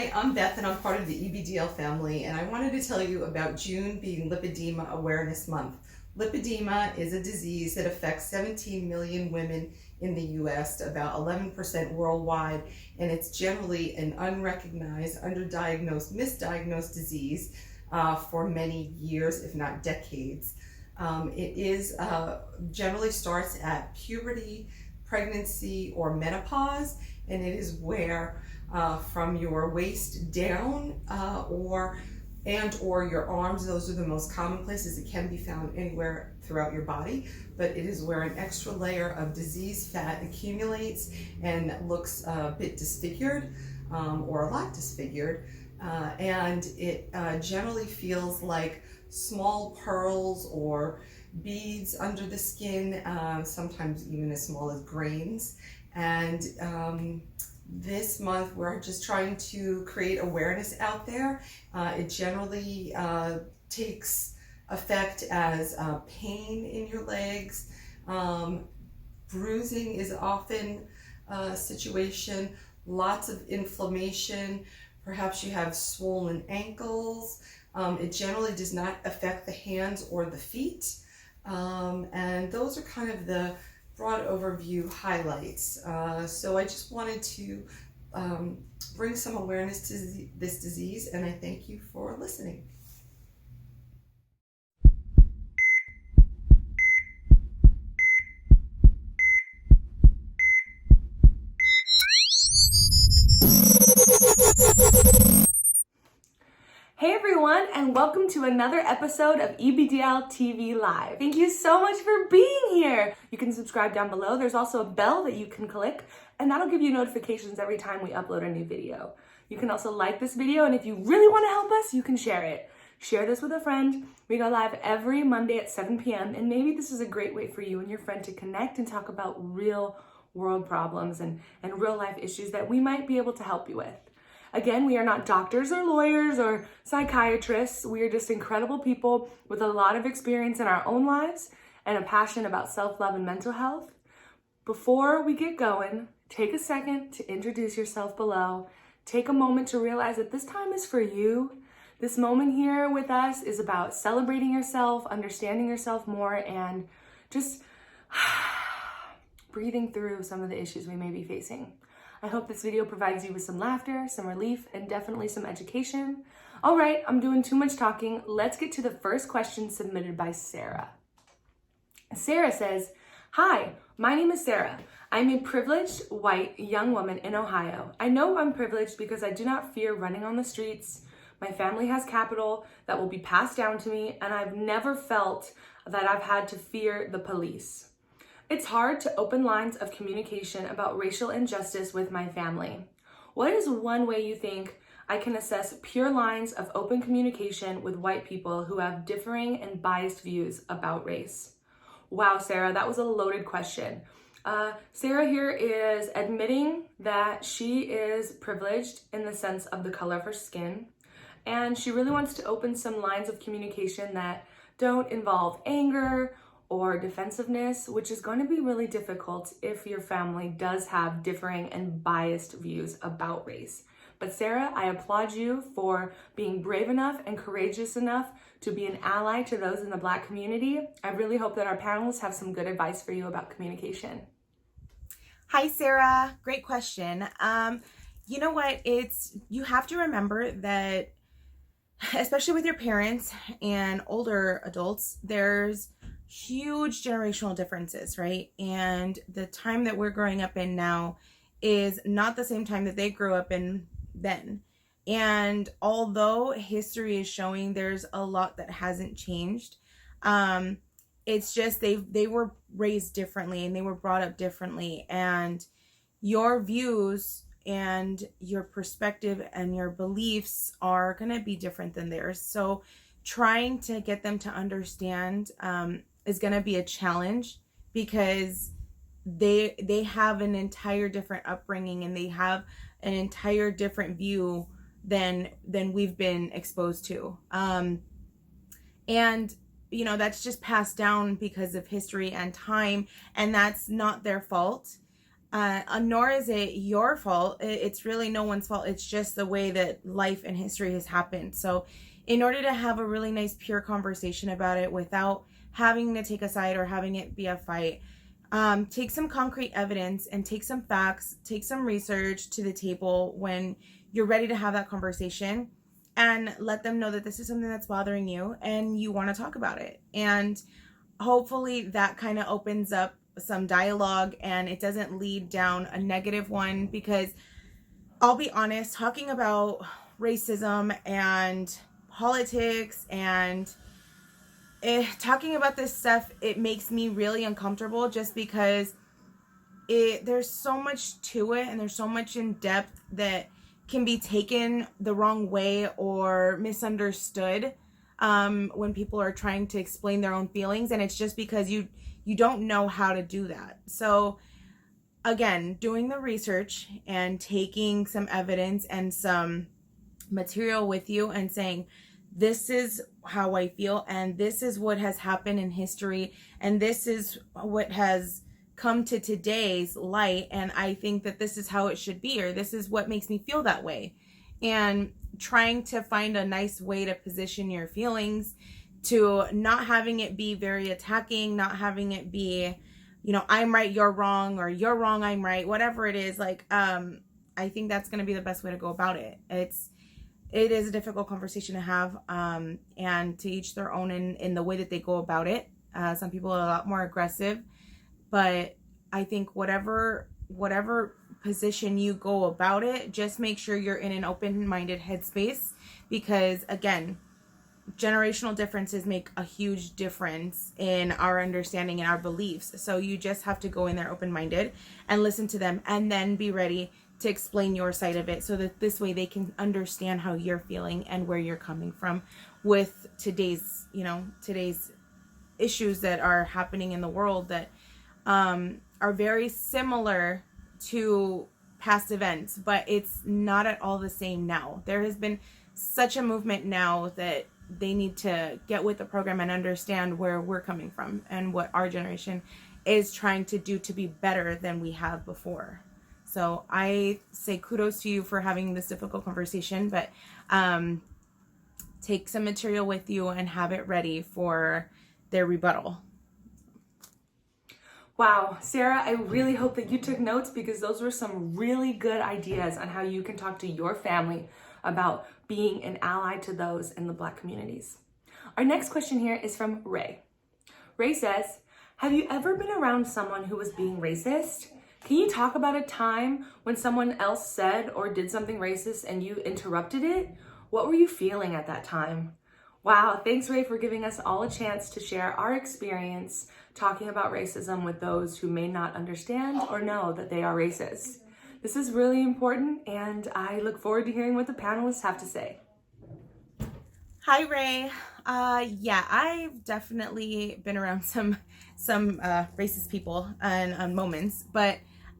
Hi, I'm Beth and I'm part of the EBDL family, and I wanted to tell you about June being Lipedema Awareness Month. Lipedema is a disease that affects 17 million women in the US, about 11% worldwide, and it's generally an unrecognized, underdiagnosed, misdiagnosed disease for many years, if not decades. Generally starts at puberty, pregnancy, or menopause, and it is where from your waist down or your arms, those are the most common places. It can be found anywhere throughout your body, but it is where an extra layer of disease fat accumulates and looks a bit disfigured or a lot disfigured, and it generally feels like small pearls or beads under the skin, sometimes even as small as grains. And this month we're just trying to create awareness out there. It generally takes effect as pain in your legs. Bruising is often a situation, lots of inflammation. Perhaps you have swollen ankles. It generally does not affect the hands or the feet. And those are kind of the broad overview highlights. So I just wanted to bring some awareness to this disease, and I thank you for listening. Hey everyone, and welcome to another episode of EBDL TV Live. Thank you so much for being here. You can subscribe down below. There's also a bell that you can click, and that'll give you notifications every time we upload a new video. You can also like this video, and if you really want to help us, you can share it. Share this with a friend. We go live every Monday at 7 p.m., and maybe this is a great way for you and your friend to connect and talk about real world problems and real life issues that we might be able to help you with. Again, we are not doctors or lawyers or psychiatrists. We are just incredible people with a lot of experience in our own lives and a passion about self-love and mental health. Before we get going, take a second to introduce yourself below. Take a moment to realize that this time is for you. This moment here with us is about celebrating yourself, understanding yourself more, and just breathing through some of the issues we may be facing. I hope this video provides you with some laughter, some relief, and definitely some education. All right, I'm doing too much talking. Let's get to the first question submitted by Sarah. Sarah says, "Hi, my name is Sarah. I'm a privileged white young woman in Ohio. I know I'm privileged because I do not fear running on the streets. My family has capital that will be passed down to me, and I've never felt that I've had to fear the police. It's hard to open lines of communication about racial injustice with my family. What is one way you think I can assess pure lines of open communication with white people who have differing and biased views about race?" Wow, Sarah, that was a loaded question. Sarah here is admitting that she is privileged in the sense of the color of her skin, and she really wants to open some lines of communication that don't involve anger or defensiveness, which is going to be really difficult if your family does have differing and biased views about race. But Sarah, I applaud you for being brave enough and courageous enough to be an ally to those in the Black community. I really hope that our panelists have some good advice for you about communication. Hi, Sarah. Great question. You know what? You have to remember that, especially with your parents and older adults, there's huge generational differences, right? And the time that we're growing up in now is not the same time that they grew up in then. And although history is showing there's a lot that hasn't changed, it's just they were raised differently and they were brought up differently, and your views and your perspective and your beliefs are going to be different than theirs. So trying to get them to understand is going to be a challenge, because they have an entire different upbringing and they have an entire different view than we've been exposed to. And you know, that's just passed down because of history and time, and that's not their fault. nor is it your fault. It's really no one's fault. It's just the way that life and history has happened. So in order to have a really nice, pure conversation about it without having to take a side or having it be a fight, take some concrete evidence and take some facts, take some research to the table when you're ready to have that conversation, and let them know that this is something that's bothering you and you want to talk about it. And hopefully that kind of opens up some dialogue and it doesn't lead down a negative one, because I'll be honest, talking about racism and politics and talking about this stuff, it makes me really uncomfortable, just because there's so much to it and there's so much in depth that can be taken the wrong way or misunderstood when people are trying to explain their own feelings, and it's just because you don't know how to do that. So again, doing the research and taking some evidence and some material with you and saying, this is how I feel, and this is what has happened in history, and this is what has come to today's light, and I think that this is how it should be, or this is what makes me feel that way. And trying to find a nice way to position your feelings, to not having it be very attacking, not having it be, I'm right, you're wrong, or you're wrong, I'm right, whatever it is. Like, I think that's going to be the best way to go about it. It is a difficult conversation to have, and to each their own in the way that they go about it. Some people are a lot more aggressive, but I think whatever position you go about it, just make sure you're in an open-minded headspace, because again, generational differences make a huge difference in our understanding and our beliefs. So you just have to go in there open-minded and listen to them, and then be ready to explain your side of it, so that this way they can understand how you're feeling and where you're coming from with today's issues that are happening in the world that are very similar to past events, but it's not at all the same now. There has been such a movement now that they need to get with the program and understand where we're coming from and what our generation is trying to do to be better than we have before. So I say kudos to you for having this difficult conversation, but take some material with you and have it ready for their rebuttal. Wow, Sarah, I really hope that you took notes, because those were some really good ideas on how you can talk to your family about being an ally to those in the Black communities. Our next question here is from Ray. Ray says, have you ever been around someone who was being racist? Can you talk about a time when someone else said or did something racist and you interrupted it? What were you feeling at that time? Wow, thanks Ray for giving us all a chance to share our experience talking about racism with those who may not understand or know that they are racist. This is really important, and I look forward to hearing what the panelists have to say. Hi Ray. Yeah, I've definitely been around some racist people and moments, but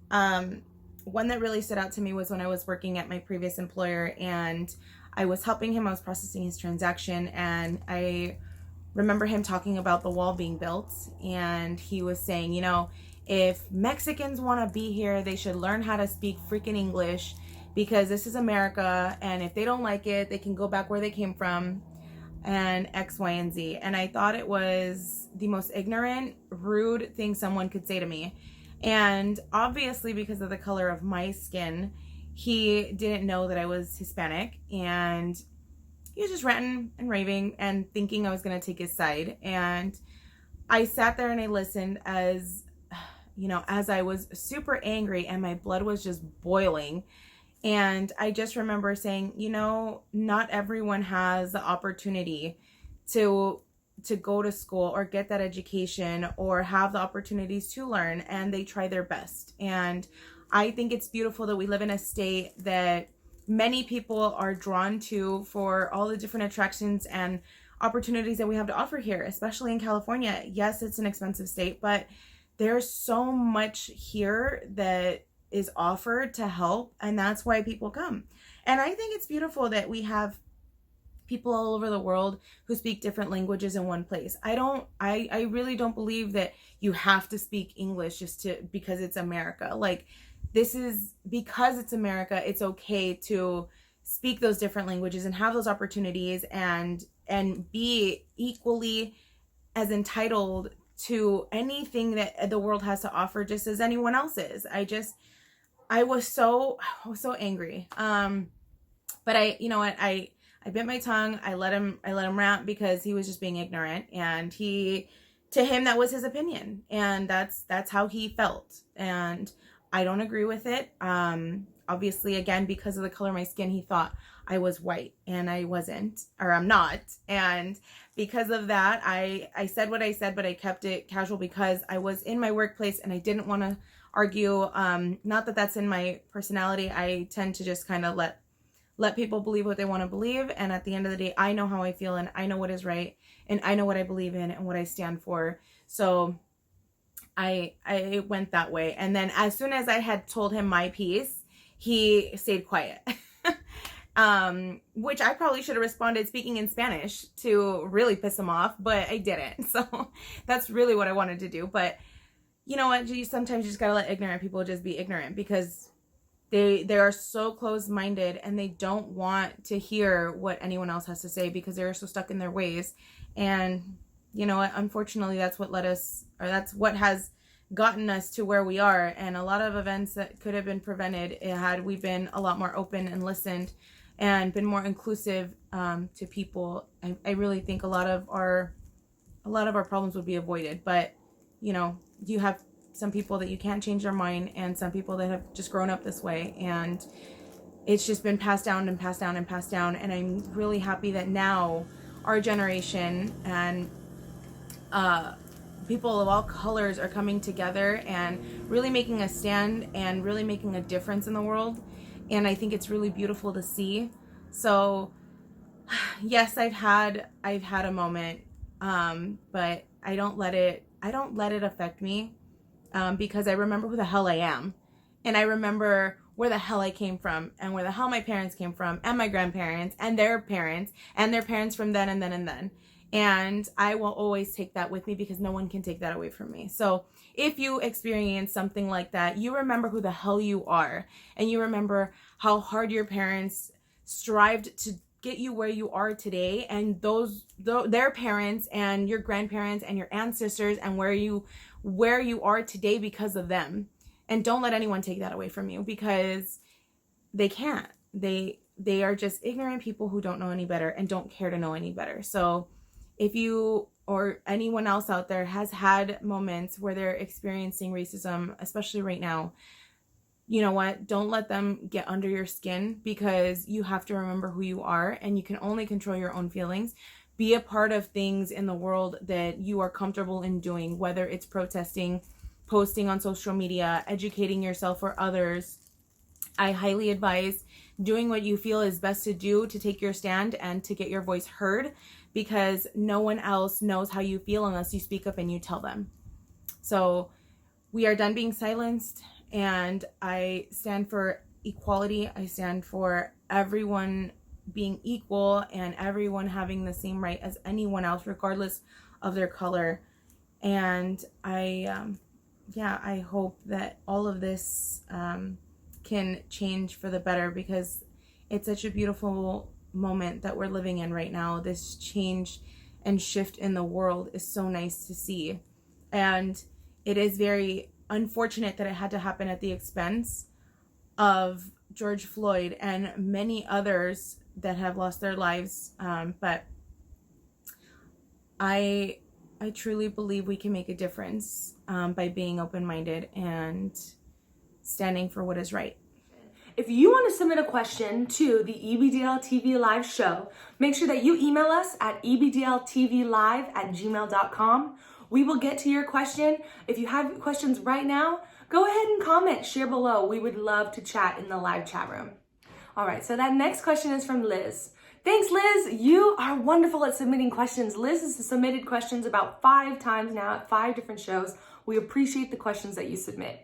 one that really stood out to me was when I was working at my previous employer, and I was helping him. I was processing his transaction, and I remember him talking about the wall being built, and he was saying, if Mexicans want to be here, they should learn how to speak freaking English, because this is America, and if they don't like it, they can go back where they came from, and X, Y, and Z. And I thought it was the most ignorant, rude thing someone could say to me. And obviously, because of the color of my skin, he didn't know that I was Hispanic, and he was just ranting and raving and thinking I was going to take his side. And I sat there and I listened as I was super angry and my blood was just boiling. And I just remember saying, not everyone has the opportunity to go to school or get that education or have the opportunities to learn, and they try their best. And I think it's beautiful that we live in a state that many people are drawn to for all the different attractions and opportunities that we have to offer here, especially in California. Yes, it's an expensive state, but there's so much here that is offered to help, and that's why people come. And I think it's beautiful that we have people all over the world who speak different languages in one place. I really don't believe that you have to speak English because it's America. Like, this is because it's America, it's okay to speak those different languages and have those opportunities and be equally as entitled to anything that the world has to offer, just as anyone else is. I was so angry. But I bit my tongue. I let him rant because he was just being ignorant, and to him that was his opinion, and that's how he felt, and I don't agree with it. Obviously, again, because of the color of my skin, he thought I was white, and I wasn't, or I'm not. And because of that, I said what I said, but I kept it casual because I was in my workplace and I didn't want to argue. Not that that's in my personality. I tend to just kind of let people believe what they want to believe. And at the end of the day, I know how I feel, and I know what is right, and I know what I believe in and what I stand for. So I went that way. And then as soon as I had told him my piece, he stayed quiet. Which I probably should have responded speaking in Spanish to really piss him off, but I didn't. So that's really what I wanted to do. But you know what? Sometimes you just gotta let ignorant people just be ignorant, because they are so closed-minded and they don't want to hear what anyone else has to say because they're so stuck in their ways. And you know what? Unfortunately, that's what that's what has gotten us to where we are. And a lot of events that could have been prevented had we been a lot more open and listened and been more inclusive to people. I really think a lot of our problems would be avoided. But you know, you have some people that you can't change their mind, and some people that have just grown up this way, and it's just been passed down and passed down and passed down. And I'm really happy that now our generation and people of all colors are coming together and really making a stand and really making a difference in the world. And I think it's really beautiful to see. So yes, I've had a moment, but I don't let it affect me, because I remember who the hell I am, and I remember where the hell I came from, and where the hell my parents came from, and my grandparents, and their parents from then and then and then. And I will always take that with me, because no one can take that away from me. So if you experience something like that, you remember who the hell you are, and you remember how hard your parents strived to get you where you are today, and their parents and your grandparents and your ancestors, and where you are today because of them. And don't let anyone take that away from you, because they can't. They are just ignorant people who don't know any better and don't care to know any better. So if you or anyone else out there has had moments where they're experiencing racism, especially right now, you know what? Don't let them get under your skin, because you have to remember who you are, and you can only control your own feelings. Be a part of things in the world that you are comfortable in doing, whether it's protesting, posting on social media, educating yourself or others. I highly advise doing what you feel is best to do to take your stand and to get your voice heard, because no one else knows how you feel unless you speak up and you tell them. So we are done being silenced, and I stand for equality. I stand for everyone being equal and everyone having the same right as anyone else, regardless of their color. And I hope that all of this can change for the better, because it's such a beautiful moment that we're living in right now. This change and shift in the world is so nice to see. And it is very unfortunate that it had to happen at the expense of George Floyd and many others that have lost their lives. But I truly believe we can make a difference by being open-minded and standing for what is right. If you want to submit a question to the EBDL TV live show, make sure that you email us at ebdltvlive@gmail.com. We will get to your question. If you have questions right now, go ahead and comment, share below. We would love to chat in the live chat room. All right, so that next question is from Liz. Thanks, Liz. You are wonderful at submitting questions. Liz has submitted questions about 5 times now at 5 different shows. We appreciate the questions that you submit.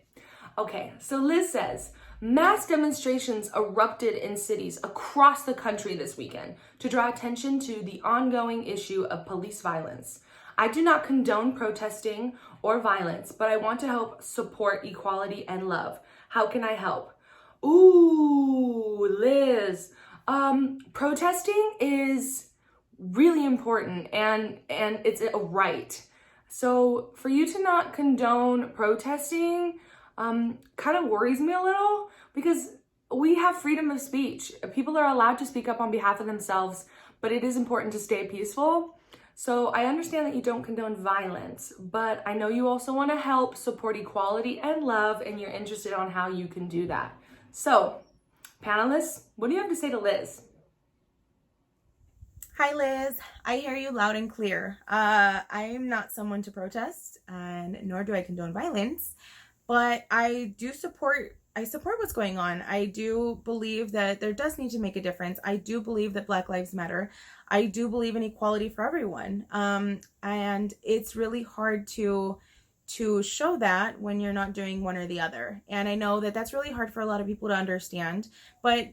Okay, so Liz says, mass demonstrations erupted in cities across the country this weekend to draw attention to the ongoing issue of police violence. I do not condone protesting or violence, but I want to help support equality and love. How can I help? Ooh, Liz. Protesting is really important and it's a right. So for you to not condone protesting kind of worries me a little, because we have freedom of speech. People are allowed to speak up on behalf of themselves, but it is important to stay peaceful. So I understand that you don't condone violence, but I know you also want to help support equality and love, and you're interested on how you can do that. So, panelists, what do you have to say to Liz? Hi, Liz. I hear you loud and clear. I am not someone to protest, and nor do I condone violence, but I support what's going on. I do believe that there does need to make a difference. I do believe that Black Lives Matter. I do believe in equality for everyone. And it's really hard to show that when you're not doing one or the other. And I know that that's really hard for a lot of people to understand, but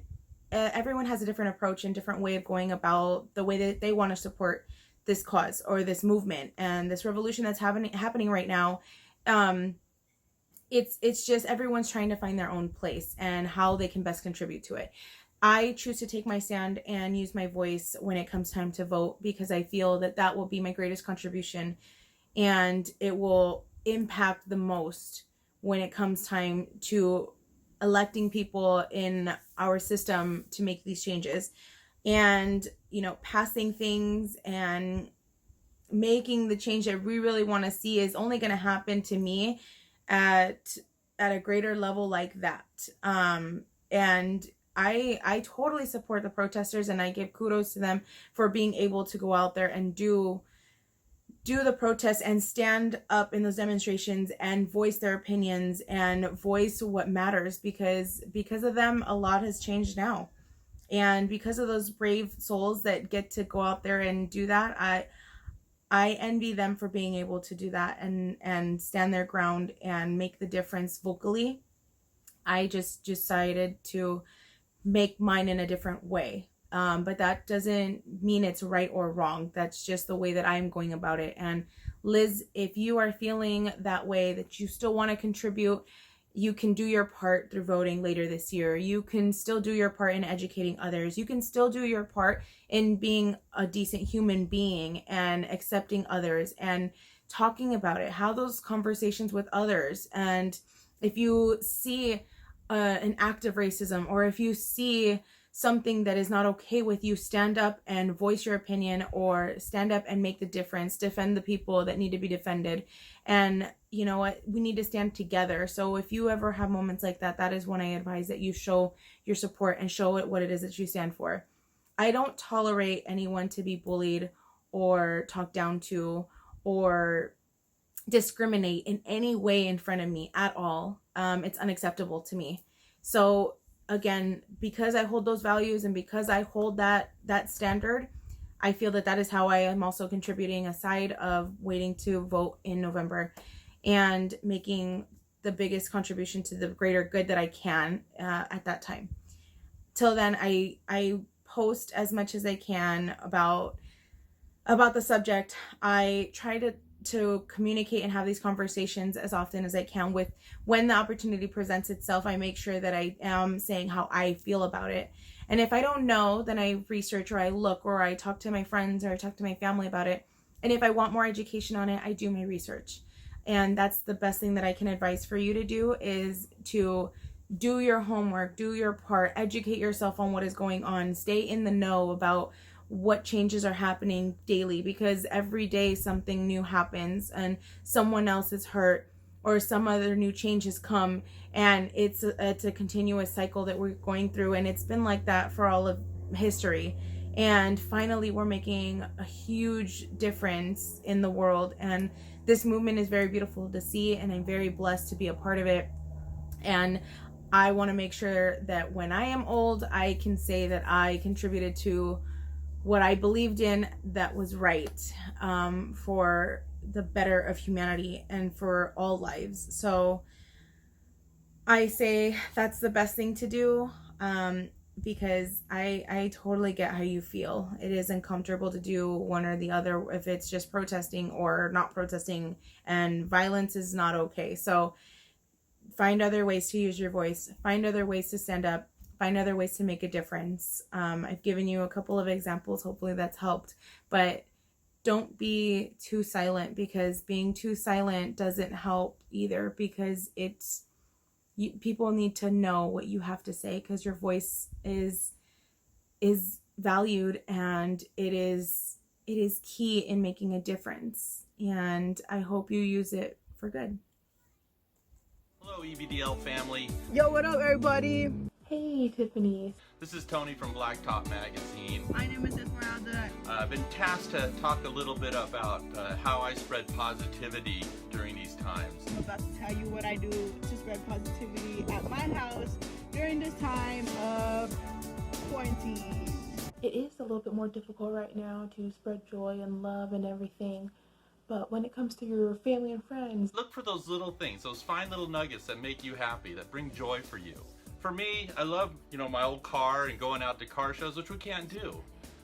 everyone has a different approach and different way of going about the way that they want to support this cause or this movement and this revolution that's happening right now. It's just everyone's trying to find their own place and how they can best contribute to it. I choose to take my stand and use my voice when it comes time to vote, because I feel that that will be my greatest contribution and it will impact the most when it comes time to electing people in our system to make these changes and, passing things and making the change that we really want to see is only going to happen to me at a greater level like that. And I totally support the protesters, and I give kudos to them for being able to go out there and do the protests and stand up in those demonstrations and voice their opinions and voice what matters, because of them a lot has changed now. And because of those brave souls that get to go out there and do that, I envy them for being able to do that and stand their ground and make the difference vocally. I just decided to make mine in a different way. But that doesn't mean it's right or wrong. That's just the way that I'm going about it. And Liz, if you are feeling that way, that you still want to contribute, you can do your part through voting later this year. You can still do your part in educating others. You can still do your part in being a decent human being and accepting others and talking about it. Have those conversations with others. And if you see an act of racism, or if you see something that is not okay with you, stand up and voice your opinion, or stand up and make the difference, defend the people that need to be defended. And you know what, we need to stand together. So if you ever have moments like that, that is when I advise that you show your support and show it what it is that you stand for. I don't tolerate anyone to be bullied or talked down to or discriminate in any way in front of me at all. It's unacceptable to me. So again, because I hold those values and because I hold that standard, I feel that is how I am also contributing, aside of waiting to vote in November and making the biggest contribution to the greater good that I can at that time. Till then, I post as much as I can about the subject. I try to communicate and have these conversations as often as I can. With when the opportunity presents itself, I make sure that I am saying how I feel about it. And if I don't know, then I research, or I look, or I talk to my friends, or I talk to my family about it. And if I want more education on it, I do my research. And that's the best thing that I can advise for you to do, is to do your homework, do your part, educate yourself on what is going on, stay in the know about what changes are happening daily, because every day something new happens and someone else is hurt or some other new change has come, and it's a continuous cycle that we're going through, and it's been like that for all of history. And finally, we're making a huge difference in the world, and this movement is very beautiful to see, and I'm very blessed to be a part of it. And I want to make sure that when I am old, I can say that I contributed to what I believed in that was right, for the better of humanity and for all lives. So I say that's the best thing to do, because I totally get how you feel. It is uncomfortable to do one or the other, if it's just protesting or not protesting, and violence is not okay. So find other ways to use your voice, find other ways to stand up, find other ways to make a difference. I've given you a couple of examples. Hopefully that's helped, but don't be too silent, because being too silent doesn't help either, because people need to know what you have to say, because your voice is valued, and it is key in making a difference, and I hope you use it for good. Hello EBDL family. Yo, what up everybody? Hey, Tiffany. This is Tony from Blacktop Magazine. My name is Esmeralda. I've been tasked to talk a little bit about how I spread positivity during these times. I'm about to tell you what I do to spread positivity at my house during this time of quarantine. It is a little bit more difficult right now to spread joy and love and everything, but when it comes to your family and friends, Look for those little things, those fine little nuggets that make you happy, that bring joy for you. For me, I love, my old car and going out to car shows, which we can't do.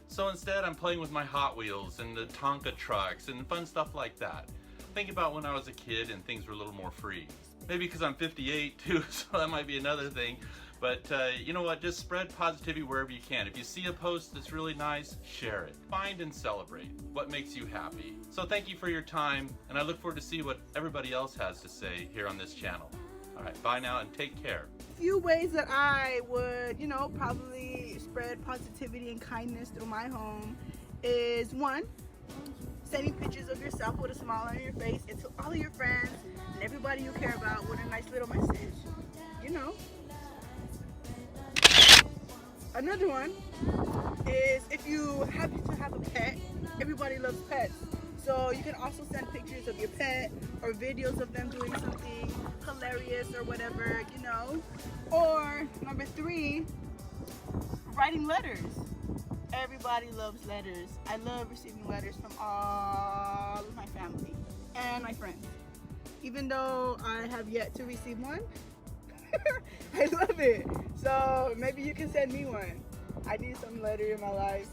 So instead, I'm playing with my Hot Wheels and the Tonka trucks and fun stuff like that. Think about when I was a kid and things were a little more free. Maybe because I'm 58 too, so that might be another thing. But you know what, just spread positivity wherever you can. If you see a post that's really nice, share it. Find and celebrate what makes you happy. So thank you for your time, and I look forward to see what everybody else has to say here on this channel. All right, bye now and take care. Few ways that I would, probably spread positivity and kindness through my home is, one, sending pictures of yourself with a smile on your face and to all of your friends and everybody you care about with a nice little message. Another one is if you happen to have a pet. Everybody loves pets. So you can also send pictures of your pet or videos of them doing something hilarious or whatever, Or number 3, writing letters. Everybody loves letters. I love receiving letters from all of my family and my friends. Even though I have yet to receive one, I love it. So maybe you can send me one. I need some letter in my life.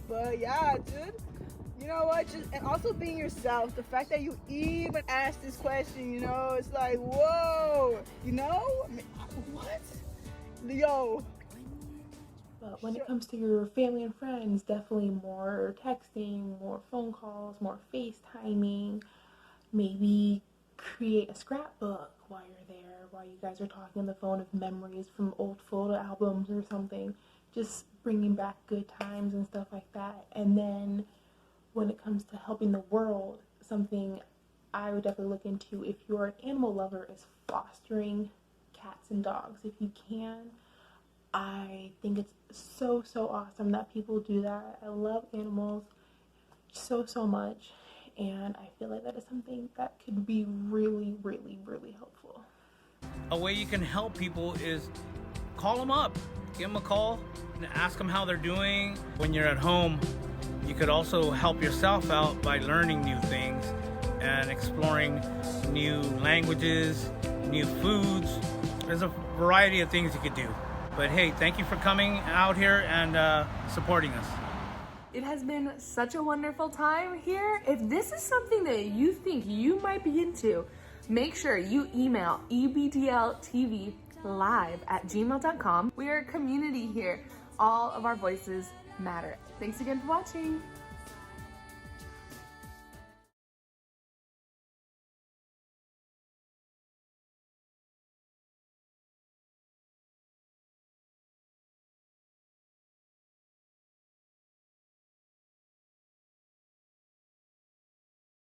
But yeah, dude. You know what? And also being yourself. The fact that you even asked this question, it's like, whoa. What? Yo. but when it comes to your family and friends, definitely more texting, more phone calls, more FaceTiming. Maybe create a scrapbook while you're there, while you guys are talking on the phone of memories from old photo albums or something. Just bringing back good times and stuff like that. And then when it comes to helping the world, something I would definitely look into, if you're an animal lover, is fostering cats and dogs. If you can, I think it's so awesome that people do that. I love animals so much, and I feel like that is something that could be really helpful. A way you can help people is call them up, give them a call and ask them how they're doing. When you're at home, you could also help yourself out by learning new things and exploring new languages, new foods. There's a variety of things you could do. But hey, thank you for coming out here and supporting us. It has been such a wonderful time here. If this is something that you think you might be into, make sure you email ebdltvlive@gmail.com. We are a community here. All of our voices matter. Thanks again for watching.